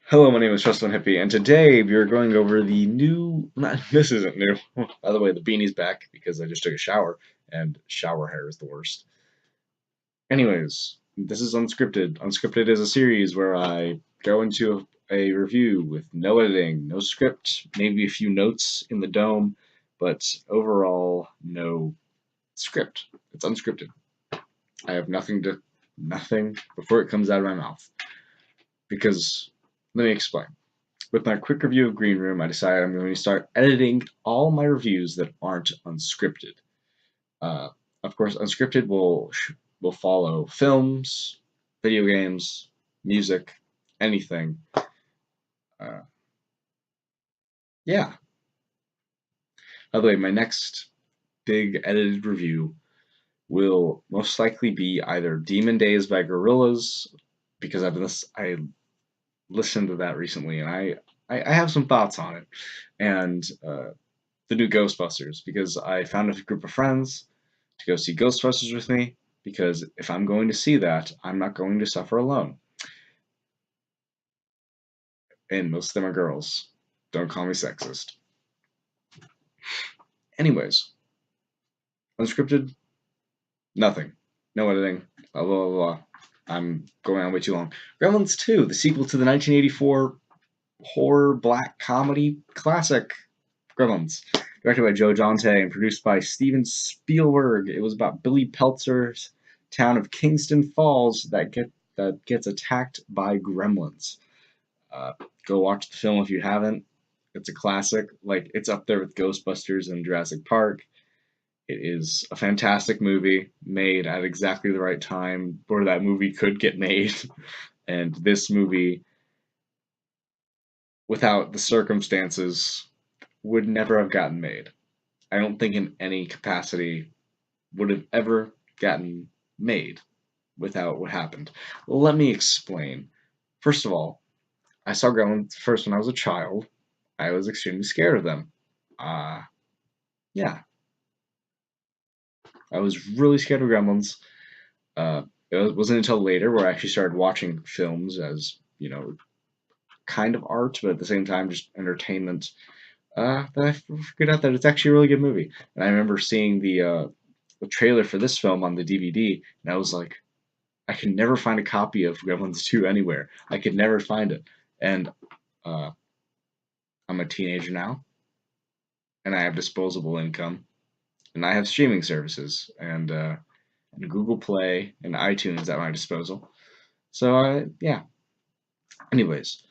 Hello, my name is Trustone Hippie, and today we are going over the new. This isn't new. By the way, the beanie's back because I just took a shower, and shower hair is the worst. Anyways, this is Unscripted. Unscripted is a series where I go into a review with no editing, no script, maybe a few notes in the dome, but overall, no script. It's unscripted. I have nothing before it comes out of my mouth. Because, let me explain. With my quick review of Green Room, I decided I'm going to start editing all my reviews that aren't unscripted. Uh, of course, unscripted will follow films, video games, music, anything. Uh, yeah. By the way, my next big edited review will most likely be either Demon Days by Gorillaz, because I listened to that recently, and I have some thoughts on it, and the new Ghostbusters, because I found a group of friends to go see Ghostbusters with me, because if I'm going to see that, I'm not going to suffer alone. And most of them are girls. Don't call me sexist. Anyways, unscripted, nothing. No editing, blah, blah, blah, blah. I'm going on way too long. Gremlins 2, the sequel to the 1984 horror black comedy classic Gremlins, directed by Joe Dante and produced by Steven Spielberg. It was about Billy Peltzer's town of Kingston Falls that gets attacked by gremlins. Go watch the film if you haven't. It's a classic. Like, it's up there with Ghostbusters and Jurassic Park. It is a fantastic movie made at exactly the right time where that movie could get made. And this movie, without the circumstances, would never have gotten made. I don't think in any capacity would have ever gotten made without what happened. Well, let me explain. First of all, I saw Gremlins first when I was a child. I was extremely scared of them. Uh, yeah, I was really scared of Gremlins. It wasn't until later where I actually started watching films as, kind of art, but at the same time just entertainment. That I figured out that it's actually a really good movie. And I remember seeing the trailer for this film on the DVD, and I was like, I could never find a copy of Gremlins 2 anywhere. I could never find it. And uh, I'm a teenager now, and I have disposable income, and I have streaming services, and Google Play and iTunes at my disposal. So, yeah. Anyways,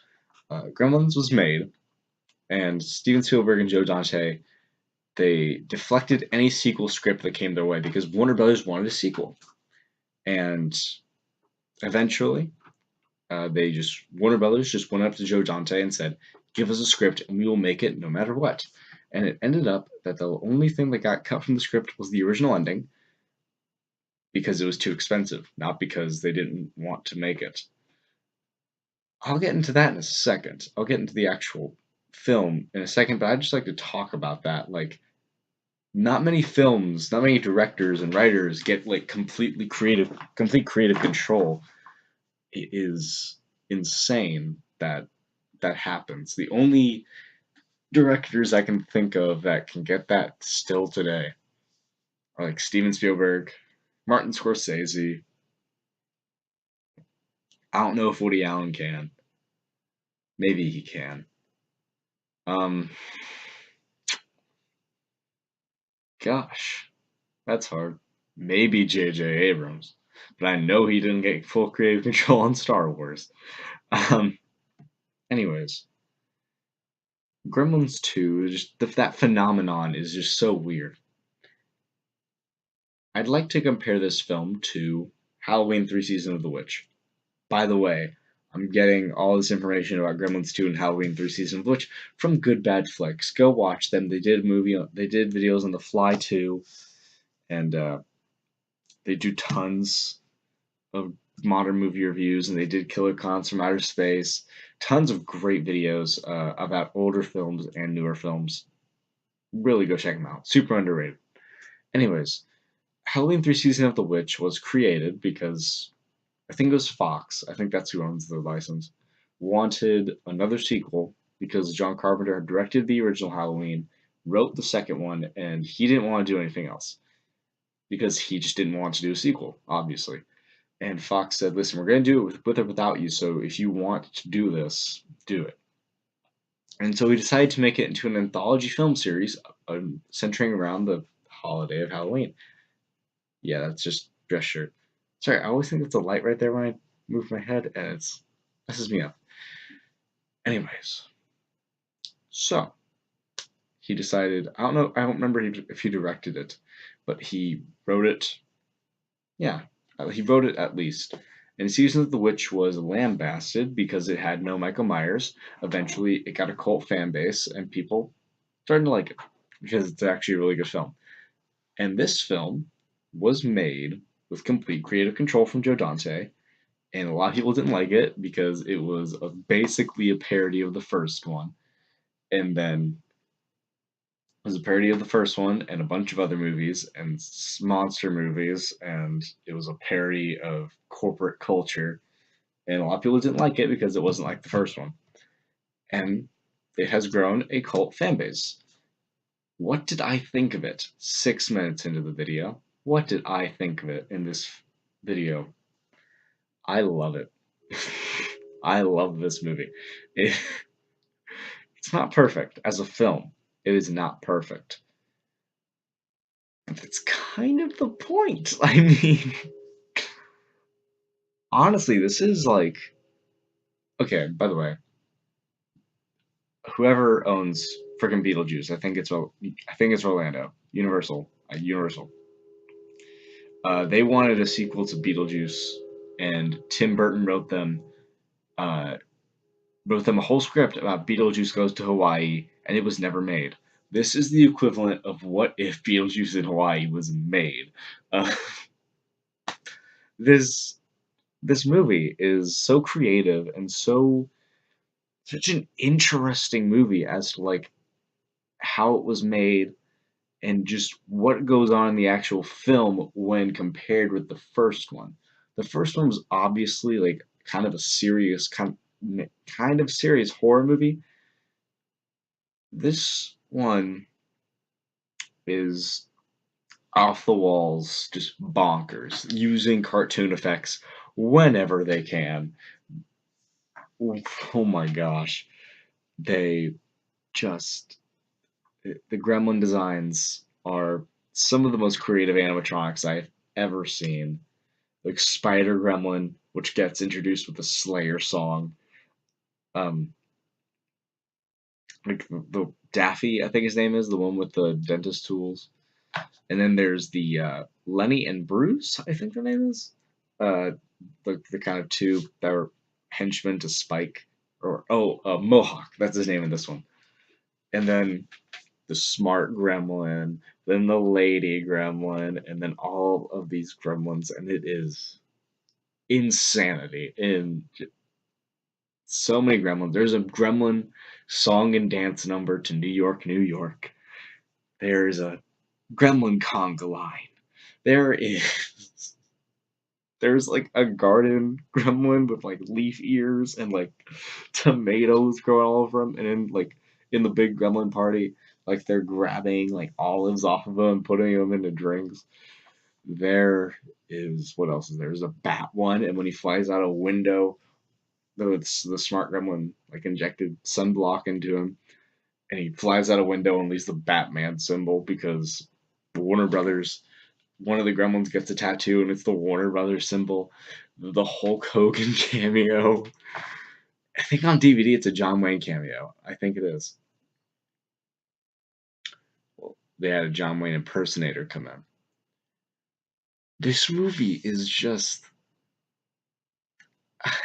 Gremlins was made, and Steven Spielberg and Joe Dante, they deflected any sequel script that came their way because Warner Brothers wanted a sequel. And eventually, Warner Brothers just went up to Joe Dante and said, "Give us a script and we will make it no matter what." And it ended up that the only thing that got cut from the script was the original ending because it was too expensive, not because they didn't want to make it. I'll get into that in a second. I'll get into the actual film in a second, but I'd just like to talk about that. Like, not many films, not many directors and writers get like complete creative control. It is insane that happens. The only directors I can think of that can get that still today are like Steven Spielberg, Martin Scorsese. I don't know if Woody Allen can. Maybe he can. Um, Gosh, that's hard. Maybe J.J. Abrams, but I know he didn't get full creative control on Star Wars. Um, Anyways, Gremlins 2, that phenomenon is just so weird. I'd like to compare this film to Halloween 3 Season of the Witch. By the way, I'm getting all this information about Gremlins 2 and Halloween 3 Season of the Witch from Good Bad Flicks. Go watch them. They did videos on The Fly 2, and they do tons of modern movie reviews, and they did Killer Clowns from Outer Space. Tons of great videos about older films and newer films. Really go check them out. Super underrated. Anyways, Halloween 3 Season of the Witch was created because I think it was Fox. I think that's who owns the license. wanted another sequel because John Carpenter had directed the original Halloween, wrote the second one, and he didn't want to do anything else because he just didn't want to do a sequel, obviously. And Fox said, "Listen, we're going to do it with or without you. So if you want to do this, do it." And so we decided to make it into an anthology film series centering around the holiday of Halloween. Yeah, that's just dress shirt. Sorry, I always think it's a light right there when I move my head, and it's messes me up. Anyways, so he decided. I don't know. I don't remember if he directed it, but he wrote it. Yeah, he wrote it at least. And Season of the Witch was lambasted because it had no Michael Myers. Eventually, it got a cult fan base, and people started to like it because it's actually a really good film. And this film was made with complete creative control from Joe Dante, and a lot of people didn't like it because it was basically a parody of the first one. And then it was a parody of the first one and a bunch of other movies and monster movies, and it was a parody of corporate culture. And a lot of people didn't like it because it wasn't like the first one. And it has grown a cult fan base. What did I think of it 6 minutes into the video? What did I think of it in this video? I love it. I love this movie. It, it's not perfect as a film. It is not perfect. That's kind of the point. I mean, honestly, this is like okay. By the way, whoever owns freaking Beetlejuice, I think it's Orlando, Universal. They wanted a sequel to Beetlejuice, and Tim Burton uh, wrote them a whole script about Beetlejuice goes to Hawaii, and it was never made. This is the equivalent of what if Beetlejuice in Hawaii was made. Uh, this this movie is so creative and such an interesting movie as to like how it was made and just what goes on in the actual film when compared with the first one. The first one was obviously like kind of a serious kind of serious horror movie. This one is off the walls, just bonkers, using cartoon effects whenever they can. Oh my gosh. They just the gremlin designs are some of the most creative animatronics I've ever seen. Like Spider Gremlin, which gets introduced with the Slayer song. Um, like the Daffy, I think his name is the one with the dentist tools. And then there's the Lenny and Bruce, I think their name is. Uh, the kind of two that were henchmen to Spike, or Mohawk. That's his name in this one. And then the smart gremlin, then the lady gremlin, and then all of these gremlins, and it is insanity in so many gremlins. There's a gremlin song and dance number to New York, New York. There's a gremlin conga line. There is there's like a garden gremlin with like leaf ears and like tomatoes growing all over him, and then like in the big gremlin party, like they're grabbing like olives off of him and putting them into drinks. There is what else is there? There's a bat one, and when he flies out a window, the smart gremlin like injected sunblock into him, and he flies out a window and leaves the Batman symbol because Warner Brothers. One of the gremlins gets a tattoo, and it's the Warner Brothers symbol. The Hulk Hogan cameo. I think on DVD it's a John Wayne cameo. I think it is. Well, they had a John Wayne impersonator come in. This movie is just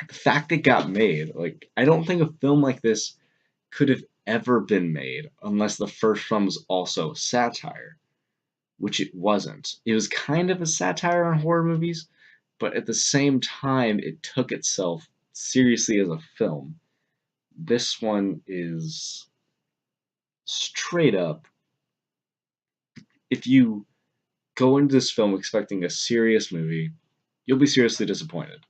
the fact it got made. Like, I don't think a film like this could have ever been made unless the first one was also satire, which it wasn't. It was kind of a satire on horror movies, but at the same time, it took itself seriously as a film. This one is straight up. If you go into this film expecting a serious movie, you'll be seriously disappointed.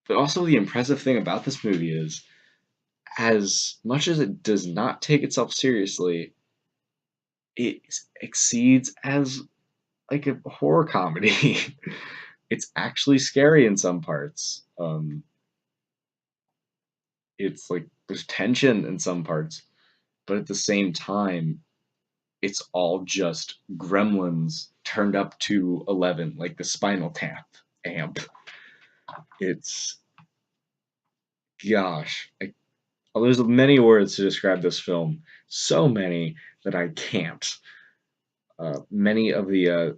But also the impressive thing about this movie is, as much as it does not take itself seriously, it exceeds as like a horror comedy. It's actually scary in some parts. It's like there's tension in some parts, but at the same time, it's all just gremlins turned up to 11, like the Spinal Tap amp. It's gosh, there's many words to describe this film. So many that I can't. Many of the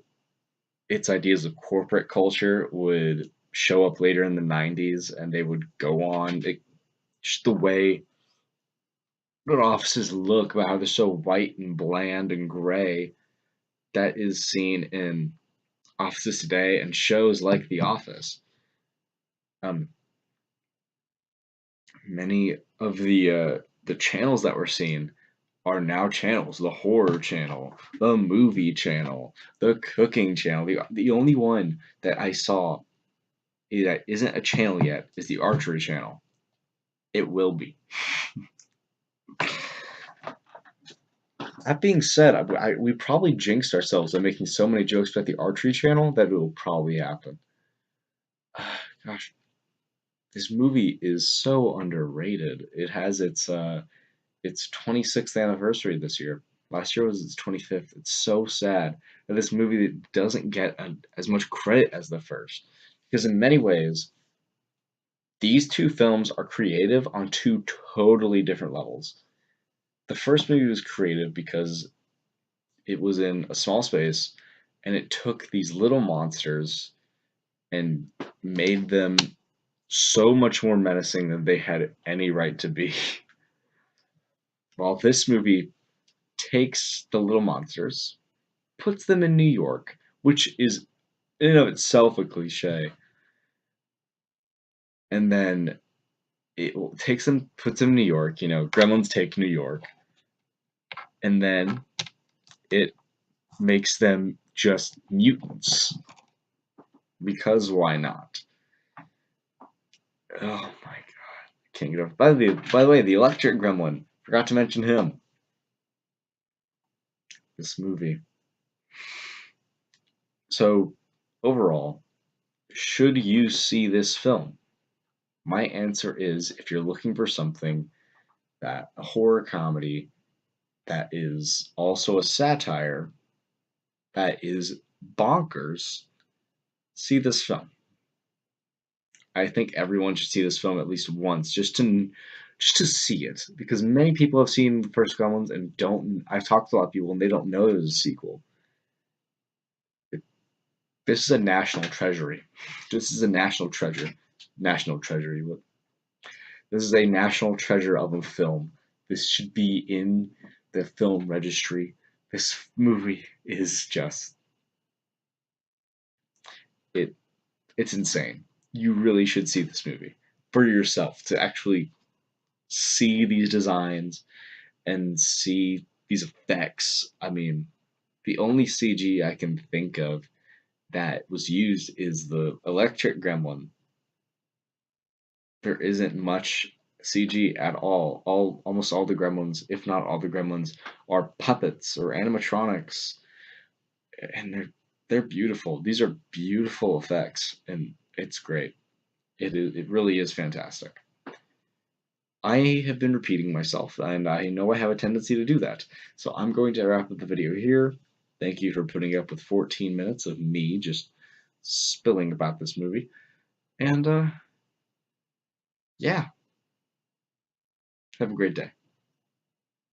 its ideas of corporate culture would show up later in the 90s, and they would go on. Just the way that offices look, about how they're so white and bland and gray, that is seen in offices today and shows like The Office. Um, Many of the channels that we're seeing are now channels. The horror channel, the movie channel, the cooking channel. The only one that I saw that isn't a channel yet is the archery channel. It will be. That being said, we probably jinxed ourselves by making so many jokes about the archery channel that it will probably happen. Gosh, this movie is so underrated. It has its 26th anniversary this year. Last year was its 25th. It's so sad that this movie doesn't get as much credit as the first, because in many ways, these two films are creative on two totally different levels. The first movie was creative because it was in a small space and it took these little monsters and made them so much more menacing than they had any right to be. While this movie takes the little monsters, puts them in New York, which is in and of itself a cliche, and then it takes them, puts them in New York. Gremlins take New York, and then it makes them just mutants because why not? Oh my god, can't get over. By the way, the electric gremlin. Forgot to mention him. This movie. So overall, should you see this film? My answer is, if you're looking for something that a horror comedy that is also a satire that is bonkers, see this film. I think everyone should see this film at least once, just to see it, because many people have seen the first Gremlins and don't. I've talked to a lot of people and they don't know there's a sequel. This is a national treasury. This is a national treasure. National treasury. This is a national treasure of a film. This should be in the film registry. This movie is just it. It's insane. You really should see this movie for yourself to actually see these designs and see these effects. I mean, the only CG I can think of that was used is the electric gremlin. There isn't much CG at all. Almost all the gremlins, if not all the gremlins, are puppets or animatronics, and they're beautiful. These are beautiful effects, and it's great. It really is fantastic. I have been repeating myself, and I know I have a tendency to do that. So I'm going to wrap up the video here. Thank you for putting up with 14 minutes of me just spilling about this movie. And yeah, have a great day.